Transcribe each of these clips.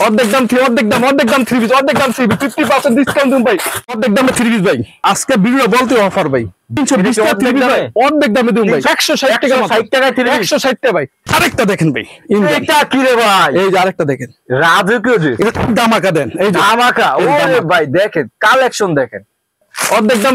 অর্ধেক দাম three piece, অর্ধেক দাম 50% ডিসকাউন্ট দিন ভাই, অর্ধেক দামে থ্রি পিস ভাই। আজকে ভিডিও বলতে অফার ভাই 320 টাকা থ্রি পিস ভাই, অর্ধেক দামে দিন ভাই 160 টাকা, 160 টাকায় থ্রি পিস, 160 টাকা ভাই। আরেকটা দেখেন ভাই, এটা কি রে ভাই? এই যে আরেকটা দেখেন, রাজকীয় যে এটা ধামাকা দেন, এই যে ধামাকা। ওরে ভাই দেখেন কালেকশন দেখেন, অর্ধেক দাম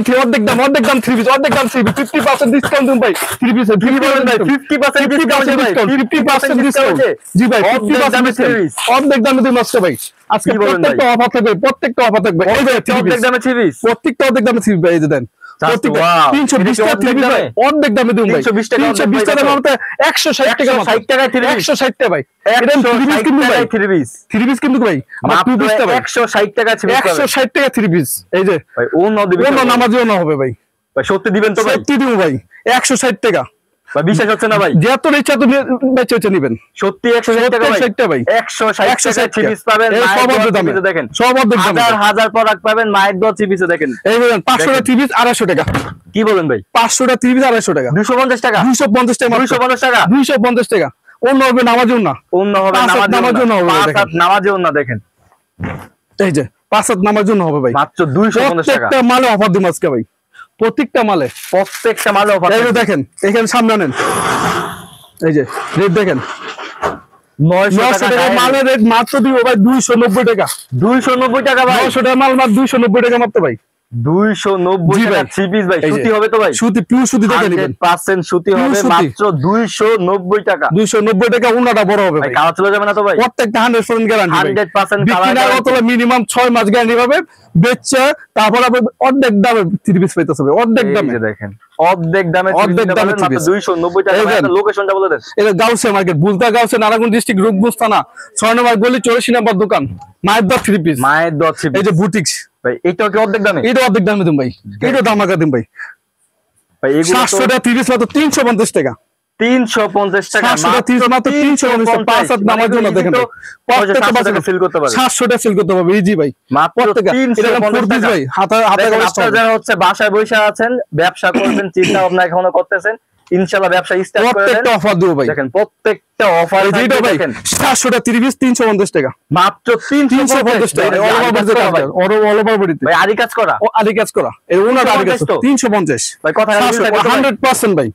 থ্রি পিস, অর্ধেক দাম 50% ডিসকাউন্ট দিন ভাই, থ্রি পিস কি বলেন ভাই? 50% ডিসকাউন্ট ভাই, 50% ডিসকাউন্ট জি ভাই, 50% ডিসকাউন্ট, অর্ধেক দামে দিন আজকে ভাই। আজকে প্রত্যেকটা অফার থাকবে, প্রত্যেকটা অফার থাকবে। এই যে অর্ধেক দামে থ্রি পিস, প্রত্যেকটা অর্ধেক দামে থ্রি পিস ভাই, এই যে দেন 320 টাকা থ্রি পিস ভাই, অর্ধেক দামে দিন ভাই, 320 টাকা মানে 160 টাকা, 160 টাকায় থ্রি পিস, 160 টাকা ভাই। এটা থ্রি পিস কিন্তু ভাই, থ্রি পিস কিন্তু ভাই আমার টু পিস টা ভাই 160 টাকা থ্রি পিস, 160 টাকা থ্রি পিস। এই যে ভাই অন্য দিবেন, অন্য নামাজিও না হবে ভাই, ভাই সত্যি দিবেন তো ভাই? সত্যি দিব ভাই, 160 টাকা ভাই, বিশ্বাস হচ্ছে না ভাই? যত ইচ্ছা তুমি বেচে নেবেন, সত্যি 160 টাকা ভাই, 160 টাকা ভাই, 160 টাকা থ্রি পিস পাবেন। সব অর্ধেক দামে দেখেন, সব অর্ধেক দামে, হাজার হাজার প্রোডাক্ট পাবেন মায়ের দোয়া থ্রি পিসে দেখেন। এই বলেন 500 টাকা থ্রি পিস 250 টাকা। কি বলেন ভাই? 500 টাকা থ্রি পিস 250 টাকা, 250 টাকা, 250 টাকা, 250 টাকা, 250 টাকা। অন্য হবে নামাজিও না, অন্য হবে নামাজেও না, পাঁচ হাত নামাজেও না দেখেন। এই যে 5 হাত নামাজিও না হবে ভাই, মাত্র 250 টাকা। প্রত্যেকটা মালে অফার দিন আজকে ভাই, প্রত্যেকটা মালে অফার। এই যে দেখেন এখানে সামনে আনেন, এই যে রেট দেখেন 900 টাকা মালের রেট মাত্র দিব ভাই 290 টাকা, 290 টাকা ভাই, 900 টাকা মাল মাত্র 290 টাকা মাত্র ভাই, 290 টাকা থ্রি পিস ভাই। সুতি হবে তো ভাই? সুতি, পিওর সুতি দেখে নেবেন, 100% সুতি হবে, মাত্র 290 টাকা, 290 টাকা। উনাটা বড় হবে ভাই, কালার চলে যাবে না তো ভাই? প্রত্যেকটা 100% গ্যারান্টি, 100% কালার গ্যারান্টি, মিনিমাম 6 মাস গ্যারান্টি পাবে বেচছে, তারপর আবার অর্ধেক দামে থ্রি পিস পাইতেছে ভাই, অর্ধেক দামে দেখেন, অর্ধেক দামে মাত্র 290 টাকা। লোকেশনটা বলে দেন। এটা গাউসিয়া মার্কেট, বুলতা গাউসিয়া, নারায়ণগঞ্জ ডিস্ট্রিক্ট, রূপগঞ্জ থানা, 6 নম্বর গলি, 84 নম্বর দোকান, মায়ের দোয়া থ্রি পিস, মায়ের দোয়া থ্রি পিস। এই যে বুটিক্স ভাই এটাও কি অর্ধেক দামে? এটা অর্ধেক দামে দিন ভাই, এটা ধামাকা দিন ভাই। ভাই এগুলো 700 টাকা 30 মাত্র 350 টাকা, 350 টাকা, 730 মাত্র 350, 5 হাত নামার জন্য দেখেন ভাই, প্রত্যেকটা 700 সেল করতে পারে, 700 টাকা সেল করতে পারবে ইজি ভাই, মাত্র 350 টাকা ভাই। হাতে আপনারা যারা হচ্ছে বাসায় বসে আছেন, ব্যবসা করবেন, চিন্তা ভাবনা এখনো করতেছেন, ইনশাআল্লাহ ব্যবসা স্টার্ট করে দেন। প্রত্যেকটা অফার দেব ভাই, দেখেন প্রত্যেকটা অফার এইটা ভাই 700 টাকা 30 350 টাকা, মাত্র 350 টাকা। অল ওভার বডিতে ভাই আরি কাজ করা, ও আরি কাজ করা, এই ওনার আরি কাজ 350 ভাই। কথা 100% ভাই।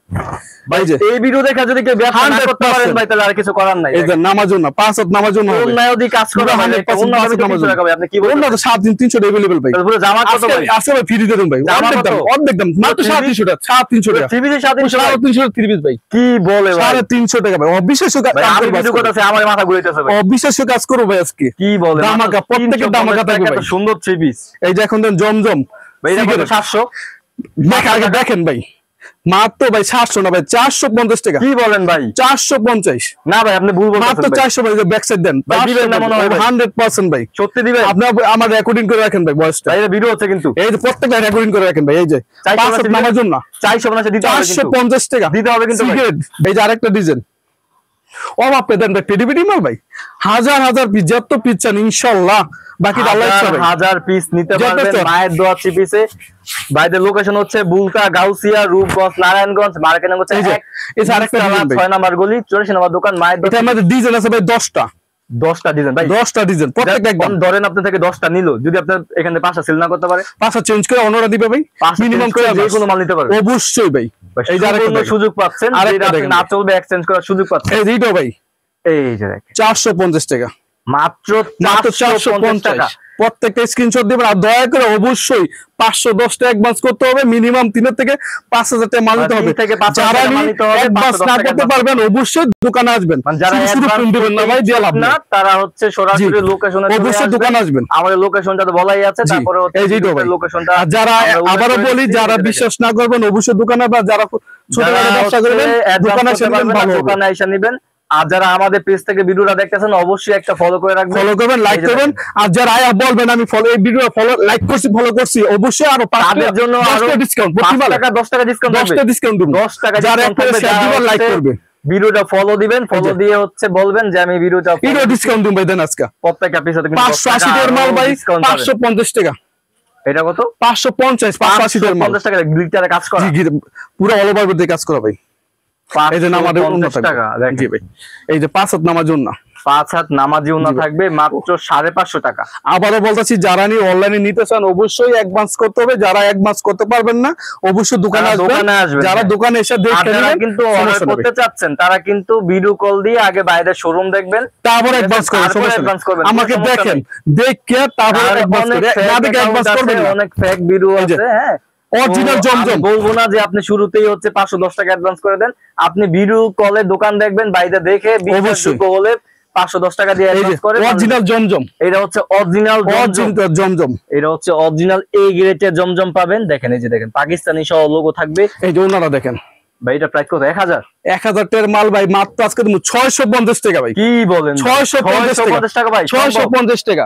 ভাই এই ভিডিও দেখা যদি কেউ ব্যবসা না করতে পারেন ভাই, তাহলে আর কিছু করার নাই। এই যে নামার জন্য 5 হাত নামার জন্য হবে, অন্য যদি কাজ করা হয় অন্য আমি নামাজ টাকা ভাই। আপনি কি বলেন? ওনা তো 7 দিন 300 अवेलेबल ভাই, পুরো জামা কত ভাই? আজকে ভাই ফ্রি দিয়ে দেন ভাই, অর্ধেক দাম মাত্র 350 টাকা, 350 টাকা টিভিতে 350 350 ভাই। কি বলে ভাই? 350 টাকা ভাই, অবিশ্বাস্য কাজ আমি ভিডিও করতেছি, আমার মাথা ঘুরাইতেছে ভাই, অবিশ্বাস্য কাজ করব ভাই আজকে। কি বলে? ধামাকা, প্রত্যেকটা ধামাকা থাকবে ভাই, সুন্দর থ্রি পিস এই যে এখন দেন জমজম ভাই, এটা কত? 700 আগে দেখেন ভাই, মাত্র ভাই 700 না ভাই, 450 টাকা। কি বলেন ভাই? 450 না ভাই, আপনি ভুল বলতেছেন মাত্র ভাই। 400 ভাই, ব্যাক সাইড দেন ভাই দিবেন না মনে হয় ভাই? 100% ভাই, সত্যি দিবেন? আপনি আমার রেকর্ডিং করে রাখেন ভাই ভয়েসটা, ভাই এটা ভিডিও হচ্ছে কিন্তু, এই যে প্রত্যেকটা রেকর্ডিং করে রাখেন ভাই। এই যে 5 নামার জন্য 450 দিতে হবে কিন্তু, 450 টাকা দিতে হবে কিন্তু ভাই। এই যে আরেকটা ডিজাইন অভাব পেতেন ভাই, পেডি মাল ভাই, হাজার হাজার পিস, যত পিস চান ইনশাআল্লাহ, বাকি আল্লাহ ইচ্ছা ভাই, হাজার পিস নিতে পারবেন মায়ের দোয়া থ্রি পিসে। ভাইদের লোকেশন হচ্ছে বুলতা গাউসিয়া, রূপগঞ্জ, নারায়ণগঞ্জ, মার্কেট হচ্ছে এই যে আরেকটা 6 নম্বর গলি, 84 নম্বর দোকান, মায়ের দোয়া। এটা আমাদের ডিজাইন আছে ভাই 10টা ডিজাইন ভাই, 10টা ডিজাইন, প্রত্যেকটা একদম ধরেন আপনি থেকে 10টা নিলো, যদি আপনার এখানে 5টা সেল না করতে পারে, 5টা চেঞ্জ করে অন্যরা দিবে ভাই, মিনিমাম করে যে কোনো মাল নিতে পারবে অবশ্যই ভাই। এই যে আরেকটা সুযোগ পাচ্ছেন, যেটা আপনি না চলবে এক্সচেঞ্জ করার সুযোগ পাচ্ছেন। এই এইটা ভাই, এই যে দেখেন 450 টাকা, মাত্র 450 টাকা। প্রত্যেকটা স্ক্রিনশট দিবেন, আর দয়া করে অবশ্যই 510 টাকা অ্যাডভান্স করতে হবে, মিনিমাম 3 থেকে 5000 টাকা মাল নিতে হবে। যারা অ্যাডভান্স না করতে পারবেন অবশ্যই দোকানে আসবেন, যারা অ্যাডভান্স দিবেন না ভাই দিয়ে লাভ না, তারা হচ্ছে সরাসরি লোকেশনে অবশ্যই দোকানে আসবেন। আমাদের লোকেশনটা তো বলাই আছে, তারপরে হচ্ছে এই যেটা ভাই লোকেশনটা। আর যারা আবারো বলি, যারা বিশ্বাস না করবেন অবশ্যই দোকানে, বা যারা ছোটখাটো ব্যবসা করবেন দোকানে এসে নেবেন, ভালো হবে, দোকানে এসে নেবেন। আর যারা আমাদের পেজ থেকে ভিডিওটা দেখতেছেন অবশ্যই একটা ফলো করে রাখবেন, ফলো করবেন, লাইক করবেন। আর যারা বলবেন আমি ফলো, এই ভিডিও ফলো লাইক করছি, ফলো করছি, অবশ্যই আরো তাদের জন্য 10 টাকা ডিসকাউন্ট, 5 টাকা 10 টাকা ডিসকাউন্ট, 10 টাকা ডিসকাউন্ট দিবেন, 10 টাকা যারা শেয়ার দিবেন, লাইক করবে, ভিডিওটা ফলো দিবেন, ফলো দিয়ে হচ্ছে বলবেন যে আমি ভিডিওটা ডিসকাউন্ট দিন ভাই। দেন আজকে প্রত্যেকটা পিছনে কিন্তু 580 টাকার মাল ভাই 550 টাকা, এটা কত? 550 580 টাকার মাল, 50 টাকা গ্লিটারে কাজ করা, পুরো অল ওভার দিয়ে কাজ করা ভাই। এই যে নামার 50 টাকা জি ভাই, এই যে 5 হাত নামার জন্য 5 হাত নামাজি ওনা থাকবে মাত্র 550 টাকা। আবারও বলতেছি, যারা নিয়ে অনলাইনে নিতে চান অবশ্যই অ্যাডভান্স করতে হবে, যারা অ্যাডভান্স করতে পারবেন না অবশ্যই দোকানে আসবেন। যারা দোকানে এসে দেখে নেবেন, কিন্তু অর্ডার করতে চাচ্ছেন তারা কিন্তু ভিডিও কল দিয়ে আগে বাইরের শোরুম দেখবেন, তারপর অ্যাডভান্স করবেন। আমাকে দেখেন, দেখে তারপর অ্যাডভান্স করবেন। না দেখে অ্যাডভান্স করবেন না। অনেক ফেক ভিডিও আছে, হ্যাঁ অরিজিনাল জমজম বলবো না যে আপনি শুরুতেই হচ্ছে 510 টাকা অ্যাডভান্স করে দেন। আপনি ভিডিও কলে দোকান দেখবেন, বাইরে দেখে বিশ্বাসযোগ্য হলে 510 টাকা দিয়ে অ্যাডভান্স করে। অরিজিনাল জমজম, এটা হচ্ছে অরিজিনাল জমজম, এটা হচ্ছে অরিজিনাল এ গ্রেডের জমজম পাবেন। দেখেন এই যে দেখেন পাকিস্তানি সহ লোগো থাকবে। এই যে ওনারা দেখেন ভাই, এটা প্রাইস কত? 1000 টাকার মাল ভাই, মাত্র আজকে তুমি 650 টাকা ভাই। কি বলেন? 650 টাকা ভাই, 650 টাকা,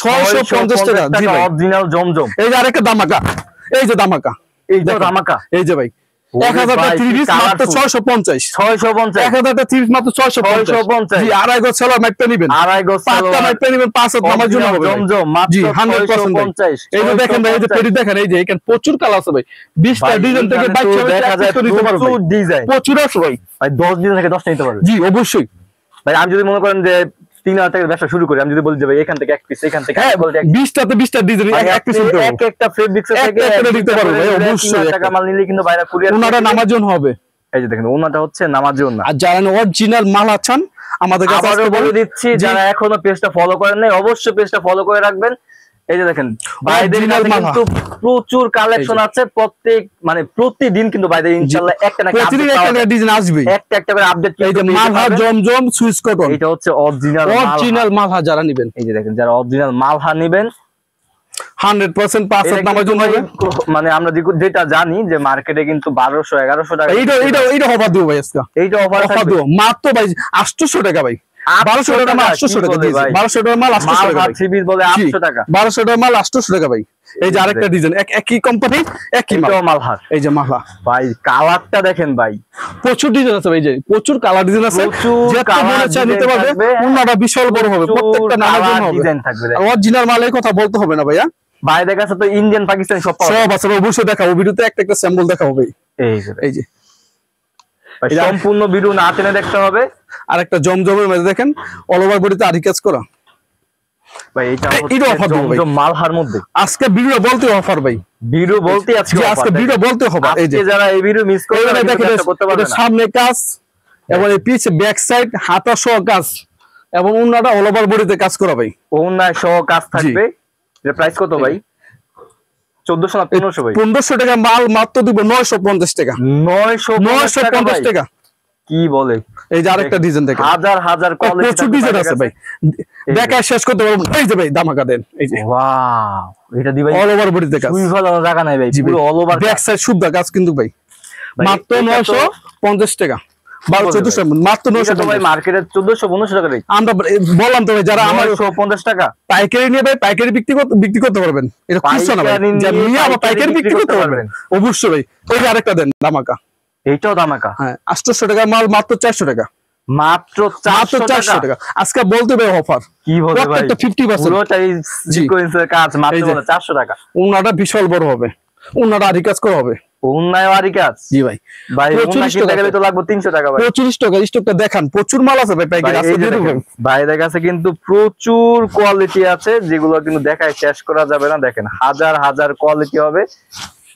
650 টাকা জি ভাই, অরিজিনাল জমজম। এই যে আরেকটা দামাকা, এই যে দামাকা, এই যে দামাকা, এই যে ভাই 1000 টাকা 30 মাত্র 650, 1000 টাকা 30 মাত্র 650 জি। আড়াই গজ সেলোয়ার মাইপটা নেবেন, আড়াই গজ পাঁচটা মাইপটা নেবেন, 5 হাত নামার জন্য হবে জমজম মাত্র 100%। এই যে দেখেন ভাই, এই যে পেরি দেখেন, এই যে এখানে প্রচুর কালার আছে ভাই, 20টা ডিজাইন থেকে 22 নিতে পারবেন, প্রচুর ডিজাইন, প্রচুর আছে ভাই। ভাই 10 ডিজাইন থেকে 10টা নিতে পারবেন জি অবশ্যই ভাই। আমি যদি মনে করেন যে 3000 টাকার ব্যবসা শুরু করি, আমি যদি বলি যে ভাই এখান থেকে এক পিস, এখান থেকে 20টা 20টা ডিজাইন এক পিস নিতে এক একটা ফেব্রিক্স থেকে দিতে পারবেন ভাই অবশ্যই। টাকা মাল নিলে কিন্তু বাইরে কুরিয়ার ওনাটা নামার জন্য হবে। এই যে দেখেন ওনাটা হচ্ছে নামাজি ওনা। আর যারা অরিজিনাল মাল আছেন আমাদের কাছে আবারও বলে দিচ্ছি, যারা এখনো পেজটা ফলো করেন নাই অবশ্যই পেজটা ফলো করে রাখবেন। এই যে দেখেন বাইরের কিন্তু প্রচুর কালেকশন আছে, প্রতিদিন কিন্তু বাইরের ইনশাআল্লাহ একটা না একটা ডিজাইন আসবে, একটা করে আপডেট। এই যে মালহা জমজম সুইস কটন, এটা হচ্ছে অরিজিনাল মালহা। যারা নেবেন, এই যে দেখেন যারা অরিজিনাল মালহা নেবেন 100% 5 হাত নামার জন্য হবে। আমরা যেটা জানি যে মার্কেটে কিন্তু 1200-1100 টাকা। এইটা অফার দিও ভাই আজকে, এইটা অফার দিও মাত্র ভাই 800 টাকা ভাই, 1200 টাকা মাল 800 টাকা দিয়েছি, 1200 টাকা মাল 800 টাকা ভাই, 3 পিস বলে 800 টাকা, 1200 টাকা মাল 800 টাকা ভাই। এই যে আরেকটা ডিজাইন, একই কোম্পানি একই মালহা। এই যে মালহা ভাই কালারটা দেখেন ভাই, প্রচুর ডিজাইন আছে ভাই, যে প্রচুর কালার ডিজাইন আছে, যে কালার চাই নিতে পারবে। ওনাটা বিশাল বড় হবে, প্রত্যেকটা নামের জন্য হবে, ডিজাইন থাকবে। অরিজিনাল মালের কথা বলতে হবে না ভাইয়া, বাইরের কাছে তো ইন্ডিয়ান পাকিস্তানি সব আছে। অবশ্যই দেখাবো ভিডিওতে, একটা স্যাম্পল দেখাবো ভাই। এই যে সম্পূর্ণ ভিডিও না টেনে দেখতে হবে। আরেকটা জমজমের মধ্যে দেখেন অল ওভার বডিতে আরি কাজ করা ভাই, এটা অফার জমজম মালহার মধ্যে। আজকে ভিডিও বলতে অফার ভাই, ভিডিও বলতে আজকে ভিডিও বলতে হবে। এই যে যারা এই ভিডিও মিস করবেন করতে পারবেন না। সামনে কাজ এবং এই পিছে ব্যাক সাইড হাতা সহ কাজ এবং ওন্নাটা অল ওভার বডিতে কাজ করা ভাই, ওন্না সহ কাজ থাকবে। এর প্রাইস কত ভাই? 1400 না 1500 ভাই? 1500 টাকা মাল মাত্র দিব 950 টাকা। 950 টাকা কি বলে? এই যে আরেকটা ডিজাইন দেখেন, হাজার হাজার কোয়ালিটি প্রচুর ডিজাইন আছে ভাই, দেখা শেষ করতে পারবো। এই যে ভাই দামাকা দেন, এই যে ওয়াও, এটা দি ভাই অল ওভার বডিতে কাজ, সুই ভালো জায়গা নাই ভাই, পুরো অল ওভার ব্যাক সাইড শুদ্ধ কাজ কিন্তু ভাই মাত্র 950 টাকা। 1200-1400 মাত্র 900 ভাই, মার্কেটে 1400-1500 টাকা রেট। আমরা বললাম তো ভাই, যারা আমার 950 টাকা পাইকারি নিয়ে ভাই পাইকারি বিক্রি করতে পারবেন, এটা খুচরা না ভাই, যারা নিয়ে আবার পাইকারি বিক্রি করতে পারবেন অবশ্যই ভাই। ওই যে আরেকটা দেন দামাকা, এইটাও দামাকা, হ্যাঁ 800 টাকা মাল মাত্র 400 টাকা, মাত্র 400 টাকা। আজকে বলতে ভাই অফার কি বলতে ভাই, 50% পুরোটাই সিকোয়েন্সের কাজ, মাত্র 400 টাকা। ওনাটা বিশাল বড় হবে, ওনাটা আরি কাজ করা হবে, ওনায় আরি কাজ। জি ভাই, ভাই ওনা কিনতে গেলে তো লাগবে 300 টাকা ভাই। 25 টাকা স্টকটা দেখান, প্রচুর মাল আছে ভাই পাইকারি। আজকে দিয়ে দেব ভাইদের কাছে কিন্তু প্রচুর কোয়ালিটি আছে, যেগুলো কিন্তু দেখায় শেষ করা যাবে না। দেখেন হাজার হাজার কোয়ালিটি হবে,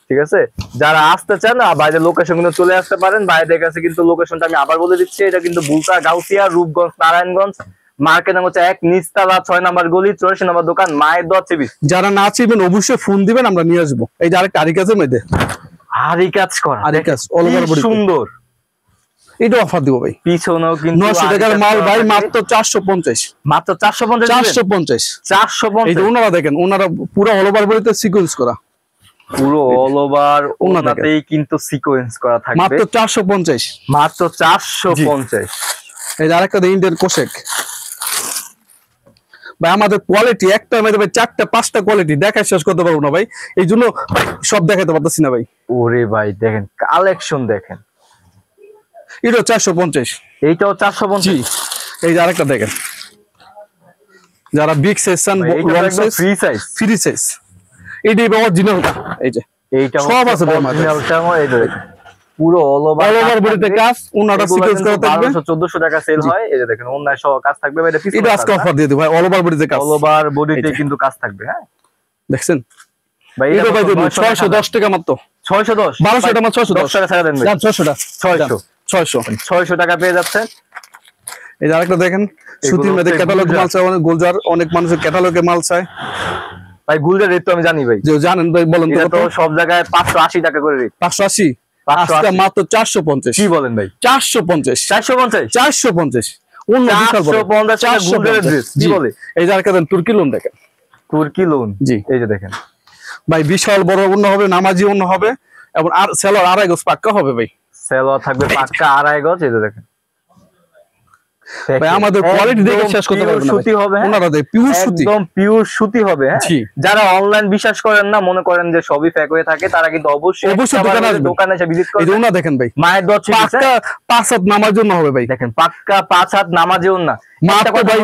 ঠিক আছে। যারা আসতে চান বাইরের লোকেশন কিন্তু চলে আসতে পারেন। বাইরের কাছে কিন্তু লোকেশনটা আমি আবার বলে দিচ্ছি, এটা কিন্তু বুলতা, গাউসিয়া, রূপগঞ্জ, নারায়ণগঞ্জ, মার্কেট নাম হচ্ছে 1 নিচতলা 6 নম্বর গলি 84 নম্বর দোকান, মায়ের দোয়া চিবি। যারা না চিবেন অবশ্যই ফোন দিবেন, আমরা নিয়ে আসবো। এই যে আরেকটা আরি কাজের মধ্যে আরি কাজ করা, আরি কাজ অল ওভার বডি সুন্দর, এটা অফার দিব ভাই। পিছনেও কিন্তু 900 টাকার মাল ভাই, মাত্র 450, মাত্র 450। এই যে ওনারা দেখেন, ওনারা পুরো অল ওভার বডিতে সিকোয়েন্স করা, পুরো অল ওভার ওনাতেই কিন্তু সিকোয়েন্স করা থাকবে, মাত্র 450, মাত্র 450। এই যে আরেকটা ইন্ডিয়ান কোশেক ভাই, আমাদের কোয়ালিটি একটা মধ্যে ভাই 4টা 5টা কোয়ালিটি দেখা শেষ করতে পারবো না ভাই, এই জন্য সব দেখাতে পারতেছি না ভাই। ওরে ভাই দেখেন কালেকশন দেখেন, এটা 450, এইটাও 450। এই যে আরেকটা দেখেন, যারা big section long size free size, এইটাই অরিজিনালটা। এই যে এইটা সব আছে অরিজিনালটা, এই যে পুরো অল ওভার বডিতে কাজ, ওনাটা সিকোয়েন্স করা থাকবে। 1200-1400 টাকা সেল হয়। এই যে দেখেন ওন্নায় সহ কাজ থাকবে ভাই, এটা আজকে অফার দিয়ে দেব ভাই, অল ওভার বডিতে কাজ, অল ওভার বডিতে কিন্তু কাজ থাকবে। হ্যাঁ দেখছেন ভাই, এটা ভাই 610 টাকা মাত্র। 610 1200 টাকা মাত্র, 610 টাকা ছাড়া দেন ভাই। 600 টাকা, 600 টাকা পেয়ে যাচ্ছেন। এই যে আরেকটা দেখেন, সুতির মধ্যে ক্যাটালগ মাল চাই, অনেক গুলজার, অনেক মানুষের ক্যাটালগে মাল চায় ভাই। গুলজার রেট তো আমি জানি ভাই, যে জানেন ভাই, বলেন এটা তো সব জায়গায় 580 টাকা করে রেট। 580, আজকে মাত্র 450। কি বলেন ভাই? 450, 450 অন্য বিশাল বড় 450 টাকা গুলজারের ড্রেস। কি বলে? এই যে আরেকটা দেন, তুর্কি লোন দেখেন, তুর্কি লোন। জি এই যে দেখেন ভাই, বিশাল বড় অন্য হবে, নামাজি অন্য হবে, এবং আর সেলর আড়াই গজ পাক্কা হবে ভাই, সেলর থাকবে পাক্কা আড়াই গজ। এই যে দেখেন ভাই, আমাদের কোয়ালিটি দেখে শেষ করতে পারবেন না, সুতি হবে। ওনারা দেয় পিওর সুতি, একদম পিওর সুতি হবে। হ্যাঁ, যারা অনলাইন বিশ্বাস করেন না, মনে করেন যে সবই ফেক হয়ে থাকে, তারা কিন্তু অবশ্যই দোকানে এসে ভিজিট করবেন। এই যে ওনা দেখেন ভাই, মায়ের দোয়া পাক্কা 5 হাত নামার জন্য হবে ভাই, দেখেন পাক্কা 5 হাত নামাজেও না। মাত্র ভাই,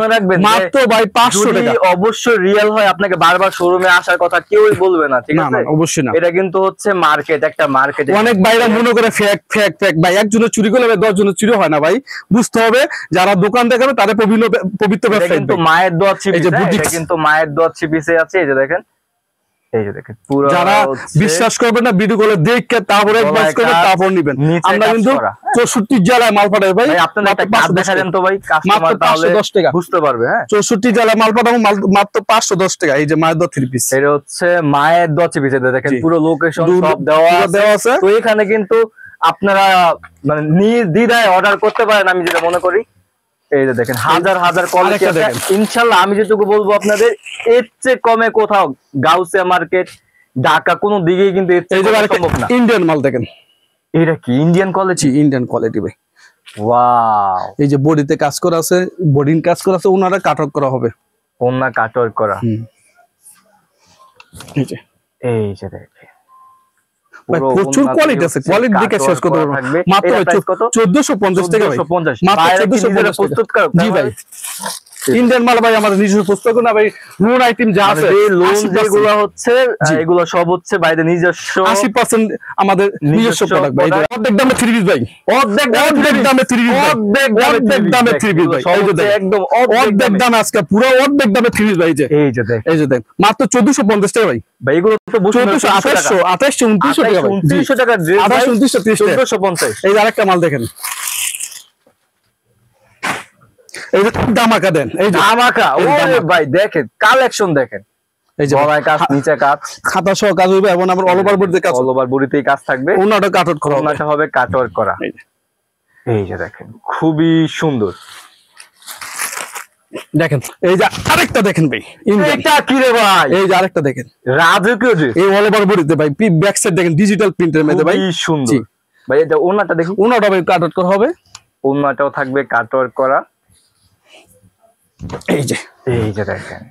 মাত্র ভাই 500 টাকা। অবশ্যই রিয়েল হয়, আপনাকে বারবার শোরুমে আসার কথা কেউই বলবে না, ঠিক আছে? অবশ্যই না, এটা কিন্তু হচ্ছে মার্কেট, একটা মার্কেট। অনেক ভাইরা মনে করে ফেক ফেক ফেক ভাই, একজনের চুরি করলে 10 জনের চুরি হয় না ভাই, বুঝতে হবে যারা দোকান দেখাবে তাদের পবিত্র ব্যবসা। কিন্তু মায়ের দোয়া ছিপিছে, এটা কিন্তু মায়ের দোয়া ছিপিছে আছে। এই যে দেখেন, এই যে দেখেন পুরো, যারা বিশ্বাস করবেন না ভিডিও কলে দেখে তারপরে একবার করবেন, তারপর নেবেন। আমরা কিন্তু 64 জেলায় মাল পাঠাই ভাই, আপনারা একটা কাজ দেখালেন তো ভাই, কাস্টমার তাহলে 510 টাকা বুঝতে পারবে। হ্যাঁ, 64 জেলায় মাল পাঠাবো, মাত্র 510 টাকা। এই যে মায়ের দোয়া 3 পিস, এটা হচ্ছে মায়ের দোয়া ছিপিছে, দেখেন পুরো লোকেশন সব দেওয়া আছে। তো এখানে কিন্তু আপনারা মানে নির্দ্বিধায় অর্ডার করতে পারেন, আমি যেটা মনে করি। এই যে দেখেন হাজার হাজার কোয়ালিটি আছে ইনশাআল্লাহ। আমি যেটুকু বলবো আপনাদের, এর চেয়ে কমে কোথাও গাউসিয়া মার্কেট, ঢাকা কোনো দিকেই কিন্তু এর চেয়ে সম্ভব না। ইন্ডিয়ান মাল দেখেন, এটা কি ইন্ডিয়ান কোয়ালিটি? ইন্ডিয়ান কোয়ালিটি ভাই। ওয়াও, এই যে বডিতে কাজ করা আছে, বডিন কাজ করা আছে, ওনারা কাটওয়ার্ক করা হবে, ওনা কাটওয়ার্ক করা। এই যে দেখেন প্রচুর কোয়ালিটি আছে, কোয়ালিটি দেখে শেষ করতে পারবো না। মাত্র 1450 টাকা ভাই, মাত্র 1450 টাকা। জি ভাই, ইন্ডিয়ান মাল ভাই, আমাদের নিজস্ব পুস্তক না ভাই, লোন আইটেম যা আছে, লোন যেগুলো হচ্ছে এগুলো সব হচ্ছে বাইরে নিজস্ব, 80% আমাদের নিজস্ব প্রোডাক্ট ভাই। অর্ধেক দামে 3 পিস ভাই, অর্ধেক দামে 3 পিস, অর্ধেক দামে 3 পিস ভাই। এই যে একদম অর্ধেক দামে, আজকে পুরো অর্ধেক দামে 3 পিস ভাই। এই যে দেখ, মাত্র 1450 টাকা ভাই। ভাই এগুলো তো 2800, 2900 টাকা ভাই, 2900 টাকা ড্রেস, 1450। এই যে আরেকটা মাল দেখেন, এই যে ধামাকা দেন, এই যে ধামাকা। ওরে ভাই দেখেন কালেকশন, দেখেন এই যে গলায় কাজ, নিচে কাজ, খাতা সহ কাজ হইবে, এবং আমরা অল ওভার বডিতে কাজ, অল ওভার বডিতেই কাজ থাকবে। ওনাটা কাটওয়ার্ক করা হবে, ওনাটা হবে কাটওয়ার্ক করা। এই যে দেখেন খুবই সুন্দর। দেখেন এই যে আরেকটা দেখেন ভাই, এটা কি রে ভাই? এই যে আরেকটা দেখেন, রাজকীয় ড্রেস, এই অল ওভার বডিতে ভাই, ব্যাক সাইড দেখেন ডিজিটাল প্রিন্টের মধ্যে ভাই, খুবই সুন্দর ভাই। এটা ওনাটা দেখুন, ওনাটা ভাই কাটওয়ার্ক করা হবে, ওনাটাও থাকবে কাটওয়ার্ক করা। এই যে দেখেন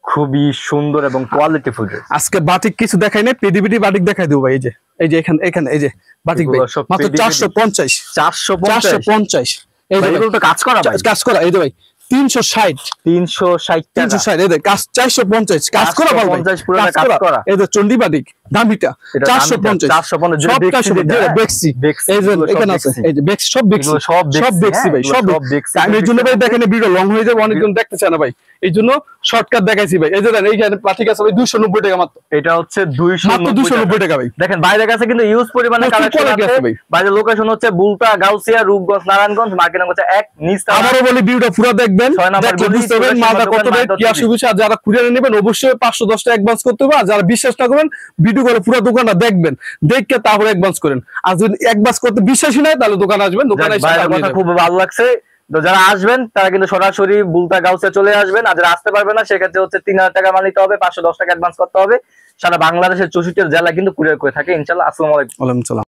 খুবই সুন্দর এবং কোয়ালিটিফুল ড্রেস। আজকে বাটিক কিছু দেখাই না, পিডিবিডি বাটিক দেখাই দেব ভাই। এই যে এখানে এই যে বাটিক ভাই, মাত্র 450 এই যে এগুলো তো কাজ করা ভাই, কাজ করা। এই যে ভাই 360 টাকা, এই যে কাজ 450, কাজ করা ভাই, পুরো কাজ করা। এই যে চন্ডি বাটিক দামিটা 450 যেটা বেক্সি, এই যে এখানে আছে, এই যে বেক্স, সব বেক্সি ভাই, সব বেক্সি। আমি এর জন্য ভাই দেখেন ভিডিও লং হয়ে যাবে, অনেকজন দেখতে চায় না ভাই, এই জন্য শর্টকাট দেখাইছি ভাই। এই যে দেখেন এইখানে বাটিক আছে ভাই 290 টাকা মাত্র, এটা হচ্ছে 290 টাকা ভাই। দেখেন বাইরের কাছে কিন্তু ইউজ পরিমাণে কালেকশন আছে ভাই। বাইরের লোকেশন হচ্ছে বুলতা, গাউসিয়া, রূপগঞ্জ, নারায়ণগঞ্জ, মার্কেট নাম্বার 1 নিচতলা। আমারও বলি ভিডিওটা পুরো দেখবেন, দেখলে বুঝতে পারবেন মালটা কত রেট, কি অসুবিধা। যারা কুরিয়ারে নেবেন অবশ্যই 510 টাকা অ্যাডভান্স করতে হবে, আর যারা বিশ্বাস না করবেন ভিডিও করে পুরো দোকানটা দেখবেন, দেখে তারপরে অ্যাডভান্স করেন। আর যদি অ্যাডভান্স করতে বিশ্বাসই নাই তাহলে দোকানে আসবেন, দোকানে এসে কথা খুব ভালো লাগছে। তো যারা আসবেন তারা কিন্তু সরাসরি বুলতা, গাউসিয়া চলে আসবেন, আর যারা আসতে পারবে না সেক্ষেত্রে হচ্ছে 3000 টাকা মাল নিতে হবে, 510 টাকা অ্যাডভান্স করতে হবে। সারা বাংলাদেশের 64 জেলা কিন্তু কুরিয়ার করে থাকে ইনশাআল্লাহ। আসসালামু আলাইকুম।